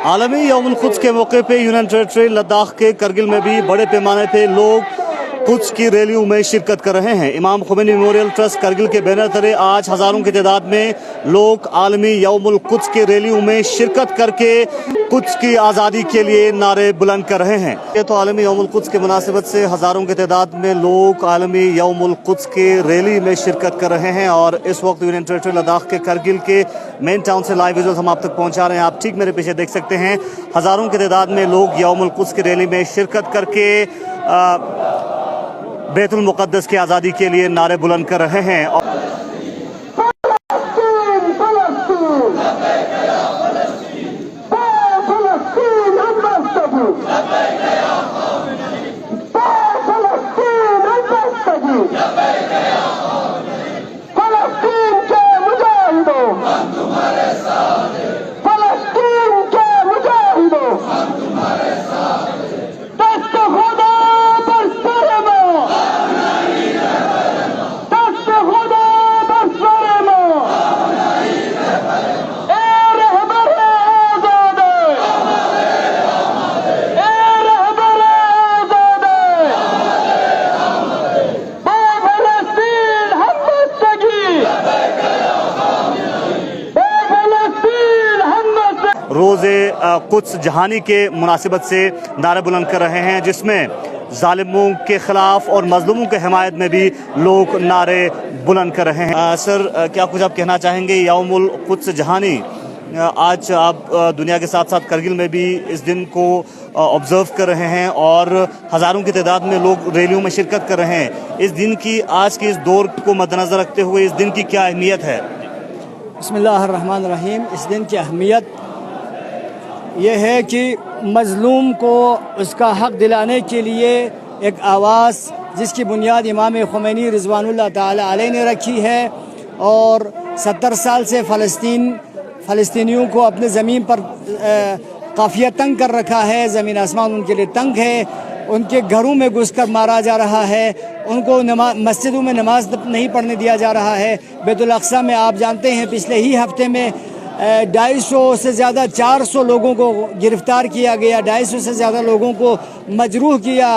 आलमी यौमुल कुद्स के मौके पे यूनियन टेरिटरी लद्दाख के करगिल में भी बड़े पैमाने पे लोग कुद्स की रैलियों में शिरकत कर रहे हैं। इमाम खुमैनी मेमोरियल ट्रस्ट करगिल के बैनर तले आज हज़ारों की तादाद में लोग आलमी यौमुल कुद्स की रैलियों में शिरकत करके कुद्स की आज़ादी के लिए नारे बुलंद कर रहे हैं। ये तो आलमी यौमुल कुद्स के मुनासिबत से हज़ारों की तादाद में लोग आलमी यौमुल कुद्स की रैली में शिरकत कर रहे हैं और इस वक्त यूनियन टेरिटरी लद्दाख के करगिल के मेन टाउन से लाइव विजुअल्स हम आप तक पहुँचा रहे हैं। आप ठीक मेरे पीछे देख सकते हैं, हज़ारों की तादाद में लोग यौमुल कुद्स की रैली में शिरकत करके बैतुल मुक़द्दस की आज़ादी के लिए नारे बुलंद कर रहे हैं। रोज़े कुद्स जहानी के मुनासिबत से नारे बुलंद कर रहे हैं, जिसमें जालिमों के ख़िलाफ़ और मज़लूमों के हिमायत में भी लोग नारे बुलंद कर रहे हैं। सर, क्या कुछ आप कहना चाहेंगे? यौमुल कुद्स जहानी, आज आप दुनिया के साथ साथ करगिल में भी इस दिन को ऑब्ज़र्व कर रहे हैं और हज़ारों की तादाद में लोग रैलियों में शिरकत कर रहे हैं। इस दिन की, आज के इस दौर को मद्देनज़र रखते हुए इस दिन की क्या अहमियत है? बिस्मिल्लाहिर्रहमानिर्रहीम। इस दिन की अहमियत यह है कि मज़लूम को उसका हक़ दिलाने के लिए एक आवाज़ जिसकी बुनियाद इमाम खुमैनी रिज़वानुल्लाह ताला अलैह ने रखी है और 70 साल से फ़लस्तीनियों को अपने ज़मीन पर काफ़िया तंग कर रखा है। ज़मीन आसमान उनके लिए तंग है, उनके घरों में घुसकर मारा जा रहा है, उनको मस्जिदों में नमाज नहीं पढ़ने दिया जा रहा है। बैतुल अक़सा में आप जानते हैं पिछले ही हफ्ते में 250 से ज़्यादा 400 लोगों को गिरफ़्तार किया गया, 250 से ज़्यादा लोगों को मजरूह किया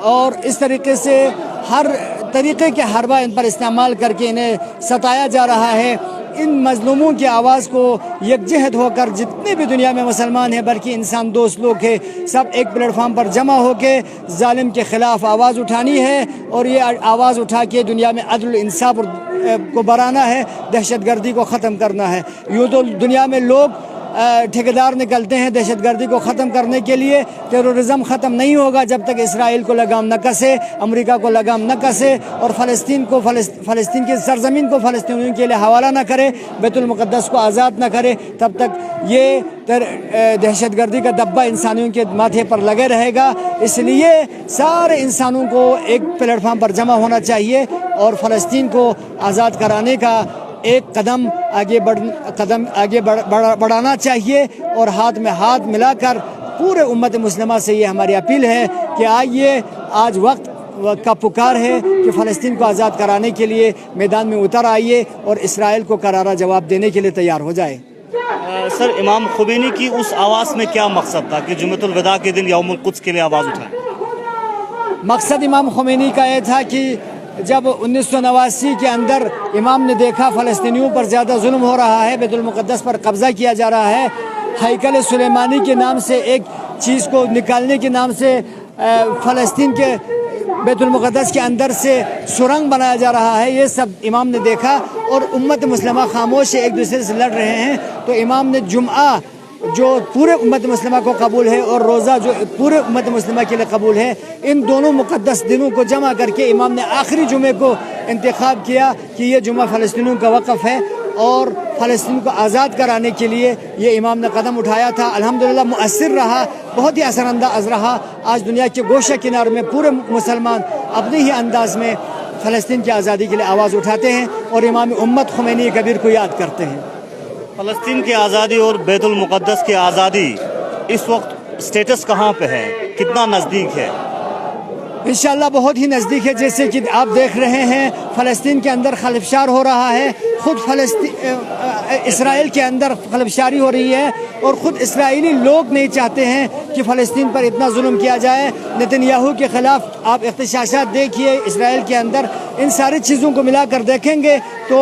और इस तरीके से हर तरीक़े के हरबा इन पर इस्तेमाल करके इन्हें सताया जा रहा है। इन मज़लूमों की आवाज़ को यकजहत होकर जितने भी दुनिया में मुसलमान हैं बल्कि इंसान दोस्त लोग हैं, सब एक प्लेटफार्म पर जमा होकर जालिम के ख़िलाफ़ आवाज़ उठानी है और ये आवाज़ उठा के दुनिया में अदल इंसाफ को बढ़ाना है, दहशतगर्दी को ख़त्म करना है। यूँ तो दुनिया में लोग ठेकेदार निकलते हैं दहशतगर्दी को ख़त्म करने के लिए। टेररिज़म ख़त्म नहीं होगा जब तक इसराइल को लगाम न कसे, अमेरिका को लगाम न कसे और फ़लस्तीन की सरज़मीन को फ़लस्तीनियों के लिए हवाला न करे, बैतुल मुक़द्दस को आज़ाद न करे, तब तक ये दहशतगर्दी का दब्बा इंसानियों के माथे पर लगे रहेगा। इसलिए सारे इंसानों को एक प्लेटफार्म पर जमा होना चाहिए और फ़लस्तीन को आज़ाद कराने का एक कदम आगे बढ़ाना चाहिए और हाथ में हाथ मिलाकर पूरे उम्मत मुस्लिमा से ये हमारी अपील है कि आइए, आज वक्त का पुकार है कि फ़लस्तीन को आज़ाद कराने के लिए मैदान में उतर आइए और इसराइल को करारा जवाब देने के लिए तैयार हो जाए। सर, इमाम खुमैनी की उस आवाज़ में क्या मकसद था कि जुम्मतुल विदा के दिन यौमुल कुद्स के लिए आवाज़ उठाए? मकसद इमाम खुमैनी का यह था कि जब 1989 के अंदर इमाम ने देखा फ़लस्तीनियों पर ज़्यादा जुल्म हो रहा है, बैतुल मुक़द्दस पर कब्ज़ा किया जा रहा है, हैकल सुलेमानी के नाम से एक चीज़ को निकालने के नाम से फ़लस्तीन के बैतुल मुक़द्दस के अंदर से सुरंग बनाया जा रहा है, ये सब इमाम ने देखा और उम्मत मुस्लिमा खामोश एक दूसरे से लड़ रहे हैं। तो इमाम ने जुम्आ जो पूरे उम्मत मुस्लिमा को कबूल है और रोज़ा जो पूरे उम्मत मुस्लिमा के लिए कबूल है, इन दोनों मुक़द्दस दिनों को जमा करके इमाम ने आखिरी जुमे को इंतखाब किया कि ये जुमा फ़लस्तीनियों का वक़फ़ है और फ़लस्तीन को आज़ाद कराने के लिए ये इमाम ने कदम उठाया था। अल्हम्दुलिल्लाह मुअस्सिर रहा, बहुत ही असरअंदाज रहा। आज दुनिया के गोशा किनार में पूरे मुसलमान अपने ही अंदाज़ में फ़लस्तीन की आज़ादी के लिए आवाज़ उठाते हैं और इमाम उम्मत खुमैनी कबीर को याद करते हैं। फ़लस्तीन की आज़ादी और बैतुल मुक़द्दस की आज़ादी इस वक्त स्टेटस कहाँ पे है, कितना नज़दीक है? इंशाअल्लाह बहुत ही नज़दीक है। जैसे कि आप देख रहे हैं फ़लस्तीन के अंदर खलफशार हो रहा है, ख़ुद इसराइल के अंदर खलफशारी हो रही है और ख़ुद इसराइली लोग नहीं चाहते हैं कि फ़लस्तीन पर इतना जुल्म किया जाए। नेतन्याहू के ख़िलाफ़ आप इख्तिशाशात देखिए इसराइल के अंदर, इन सारी चीज़ों को मिलाकर देखेंगे तो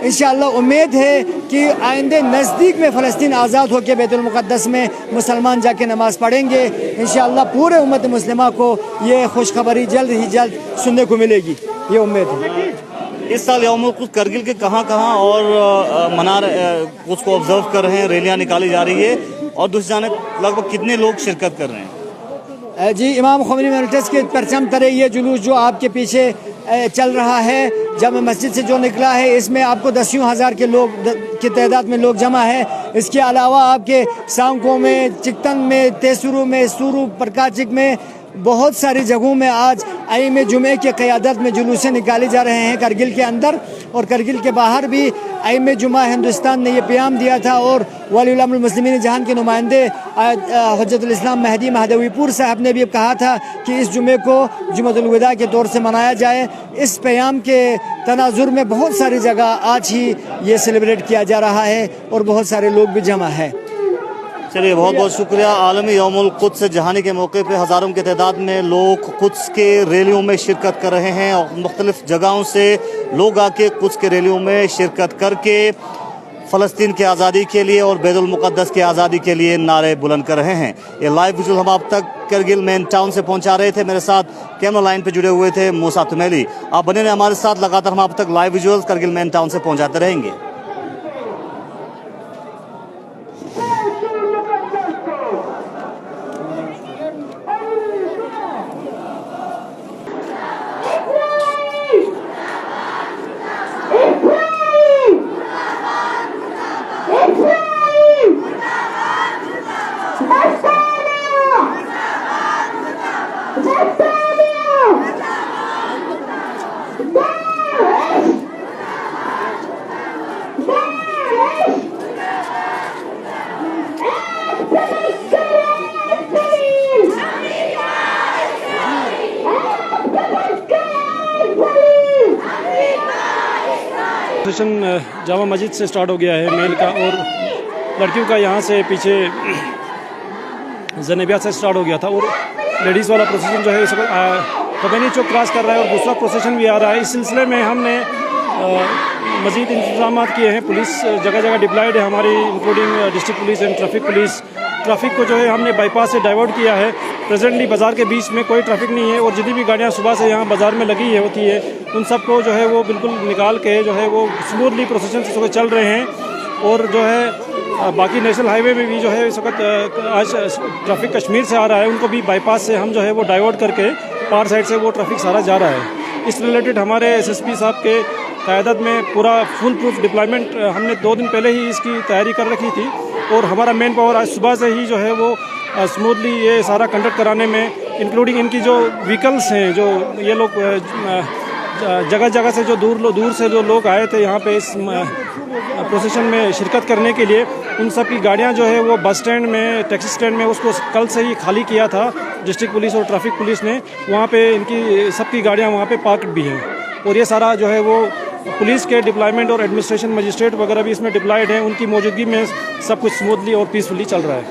इंशाअल्लाह उम्मीद है कि आइंदे नज़दीक में फ़लस्तीन आज़ाद होकर बैतुल मुक़द्दस में मुसलमान जाके नमाज़ पढ़ेंगे। इंशाअल्लाह पूरे उम्मत मुस्लिमा को ये खुशखबरी जल्द ही जल्द सुनने को मिलेगी, ये उम्मीद है। इस साल यौमुल क़ुद्स करगिल के कहाँ और मनार क़ुद्स को ऑब्जर्व कर रहे हैं, रैलियाँ निकाली जा रही है और दूसरी जानिब लगभग कितने लोग शिरकत कर रहे हैं? जी, इमाम ख़ुमैनी मेमोरियल ट्रस्ट के परचम तले ये जुलूस जो आपके पीछे चल रहा है जामा मस्जिद से जो निकला है, इसमें आपको दसियों हज़ार के लोग की तादाद में लोग जमा है। इसके अलावा आपके सांकों में, चिकतन में, तेसुरु में, सूरू, प्रकाशिक में, बहुत सारी जगहों में आज आइम जुमे की क़यादत में जुलूसें निकाले जा रहे हैं करगिल के अंदर और करगिल के बाहर भी। आइम जुमा हिंदुस्तान ने ये प्याम दिया था और वली उल मुस्लिमीन जहान के नुमाइंदे हुज्जतुल इस्लाम महदी महदवीपुर साहब ने भी कहा था कि इस जुमे को जुमतुल विदा के तौर से मनाया जाए। इस प्याम के तनाजुर में बहुत सारी जगह आज ही ये सेलिब्रेट किया जा रहा है और बहुत सारे लोग भी जमा है। चलिए, बहुत बहुत शुक्रिया। आलमी यौमुल क़ुद्स जहानी के मौके पे हज़ारों की तादाद में लोग क़ुद्स के रैलियों में शिरकत कर रहे हैं और मुख्तलिफ़ जगहों से लोग आके क़ुद्स के रैलियों में शिरकत करके फ़लस्तीन की आज़ादी के लिए और बैतुल मुक़द्दस की आज़ादी के लिए नारे बुलंद कर रहे हैं। ये लाइव विजुअल हम आप तक करगिल मेन टाउन से पहुंचा रहे थे। मेरे साथ कैमरा लाइन पे जुड़े हुए थे मूसा तुमैली। आप बने रहे हमारे साथ, लगातार हम आप तक live visuals Kargil main town से पहुँचाते रहेंगे। प्रोसेशन जामा मस्जिद से स्टार्ट हो गया है मेल का, और लड़कियों का यहाँ से पीछे ज़नेबिया से स्टार्ट हो गया था, और लेडीज़ वाला प्रोसेशन जो है इस वक्त ख़ुमैनी चौक क्रॉस कर रहा है और दूसरा प्रोसेशन भी आ रहा है। इस सिलसिले में हमने मज़ीद इंतजाम किए हैं। पुलिस जगह जगह डिप्लॉयड है हमारी, including district police and traffic police. Traffic को जो है हमने बाईपास से डाइवर्ट किया है। प्रेजेंटली बाज़ार के बीच में कोई ट्रैफिक नहीं है और जितनी भी गाड़ियाँ सुबह से यहाँ बाज़ार में लगी होती है उन सबको जो है वो बिल्कुल निकाल के जो है वो स्मूथली प्रोसेशन से सुबह चल रहे हैं। और जो है बाकी नेशनल हाईवे में भी जो है इस वक्त आज ट्रैफिक कश्मीर से आ रहा है, उनको भी बाईपास से हम जो है वो डाइवर्ट करके पार साइड से वो ट्रैफिक सारा जा रहा है। इस रिलेटेड हमारे एसएसपी साहब के क़यादत में पूरा फुल प्रूफ डिप्लॉयमेंट हमने 2 दिन पहले ही इसकी तैयारी कर रखी थी और हमारा मेन पावर आज सुबह से ही जो है वो स्मूथली ये सारा कंडक्ट कराने में, इंक्लूडिंग इनकी जो व्हीकल्स हैं, जो ये लोग जगह जगह से जो दूर से जो लोग आए थे यहाँ पे इस प्रोसेशन में शिरकत करने के लिए, उन सब की गाड़ियाँ जो है वो बस स्टैंड में, टैक्सी स्टैंड में उसको कल से ही खाली किया था डिस्ट्रिक्ट पुलिस और ट्रैफिक पुलिस ने। वहाँ पे इनकी सबकी गाड़ियाँ वहाँ पे पार्कड भी हैं और ये सारा जो है वो पुलिस के डिप्लॉयमेंट और एडमिनिस्ट्रेशन मजिस्ट्रेट वगैरह भी इसमें डिप्लॉयड हैं। उनकी मौजूदगी में सब कुछ स्मूथली और पीसफुली चल रहा है।